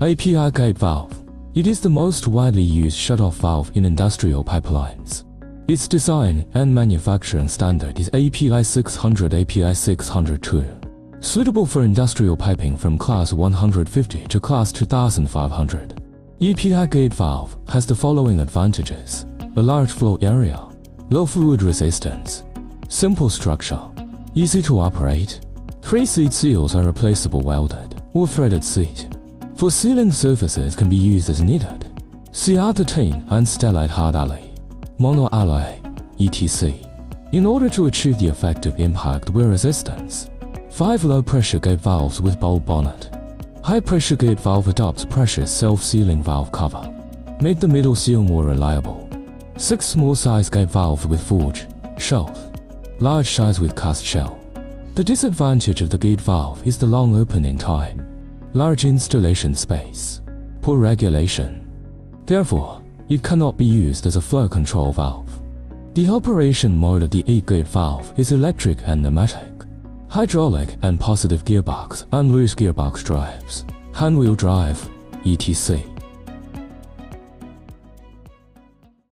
API gate valve. It is the most widely used shutoff valve in industrial pipelines. Its design and manufacturing standard is API600 API602, suitable for industrial piping from Class 150 to Class 2500. API gate valve has the following advantages: a large flow area, low fluid resistance, simple structure, easy to operate. 3 seat seals are replaceable welded or threaded seat. For sealing surfaces can be used as needed. Ceratine and stellite hard alloy, monoalloy, etc. in order to achieve the effective impact wear resistance. 5 low pressure gate valves with bulb bonnet. High pressure gate valve adopts precious self-sealing valve cover. Make the middle seal more reliable. 6 small size gate valve with forge, shelf. Large size with cast shell. The disadvantage of the gate valve is the long opening time, large installation space, poor regulation. Therefore, it cannot be used as a flow control valve. The operation mode of the 8-gate valve is electric and pneumatic, hydraulic and positive gearbox and loose gearbox drives, hand-wheel drive, etc.